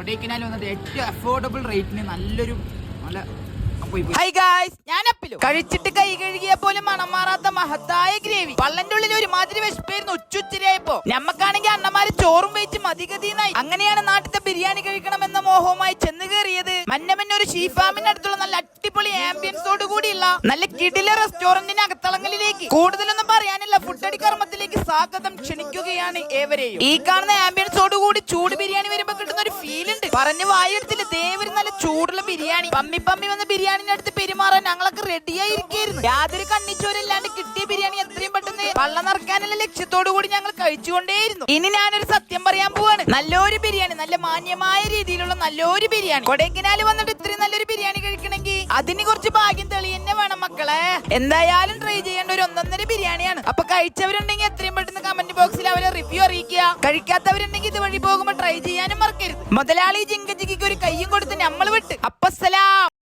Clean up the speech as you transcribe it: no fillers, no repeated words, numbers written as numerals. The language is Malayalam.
കൊടൈക്കനാൽ വന്നത് ഏറ്റവും അഫോർഡബിൾ റേറ്റിന് നല്ലൊരു ഹായ് ഗായ്സ്, ഞാൻ അപ്പിലു. കഴിച്ചിട്ട് കൈ കഴുകിയ പോലും മണം മാറാത്ത മഹത്തായ ഗ്രേവി. പള്ളന്റെ ഉള്ളിൽ ഒരുമാതിരി വിശപ്പായിരുന്നു ഉച്ചുച്ചിരിയായപ്പോ. നമ്മക്കാണെങ്കിൽ അണ്ണന്മാര് ചോറും വെച്ച് മതിഗതിന്നായി. അങ്ങനെയാണ് നാട്ടിലത്തെ ബിരിയാണി കഴിക്കണമെന്ന മോഹവുമായി ചെന്ന് കയറിയത് മന്നമന്ന ഒരു ഷീ ഫാമിന്റെ അടുത്തുള്ള നല്ല അടിപൊളി ആംബിയൻസോട് കൂടിയുള്ള നല്ല കിടില റെസ്റ്റോറന്റിന് അകത്തളങ്ങളിലേക്ക്. കൂടുതലൊന്നും പറയാനില്ല, ഫുഡ് അടി കർമ്മത്തിലേക്ക് സ്വാഗതം ക്ഷണിക്കുകയാണ് ഏവരെയും. ഈ കാണുന്ന ആംബിയൻസോട് കൂടി ചൂട് ബിരിയാണി വരുമ്പോ കിട്ടുന്ന ഒരു ഫീൽ ഉണ്ട്. പറഞ്ഞ് വായെടുത്തില്ല, ദേവര് നല്ല ചൂടുള്ള ബിരിയാണി. പമ്മി പമ്മി വന്ന ബിരിയാണി അടുത്ത് പെരുമാറാൻ ഞങ്ങളൊക്കെ റെഡിയായിരിക്കുന്നു. യാതൊരു കണ്ണിച്ചോരില്ലാണ്ട് കിട്ടിയ ബിരിയാണി എത്രയും പെട്ടെന്ന് പള്ള നിറക്കാനുള്ള ലക്ഷ്യത്തോടു കൂടി ഞങ്ങൾ കഴിച്ചുകൊണ്ടേയിരുന്നു. ഇനി ഞാനൊരു സത്യം പറയാൻ പോവാണ്. നല്ലൊരു ബിരിയാണി, നല്ല മാന്യമായ രീതിയിലുള്ള നല്ലൊരു ബിരിയാണി. കൊടൈക്കനാൽ വന്നിട്ട് ഇത്രയും നല്ലൊരു ബിരിയാണി കഴിക്കണമെങ്കിൽ അതിന് കുറച്ച് ഭാഗ്യം തെളി തന്നെ വേണം മക്കളെ. എന്തായാലും ട്രൈ ചെയ്യേണ്ട ഒരു ഒന്നൊന്നര ബിരിയാണിയാണ്. അപ്പൊ കഴിച്ചവരുണ്ടെങ്കിൽ എത്രയും പെട്ടെന്ന് കമന്റ് ബോക്സിൽ അവരെ റിവ്യൂ അറിയിക്കുക. കഴിക്കാത്തവരുണ്ടെങ്കിൽ ഇതുവഴി പോകുമ്പോൾ ട്രൈ ചെയ്യാനും മറക്കരുത്. മുതലാളി ജിങ്കജിക്ക് ഒരു കയ്യും കൊടുത്ത് നമ്മൾ വിട്ട്. അപ്പസ്സലാം.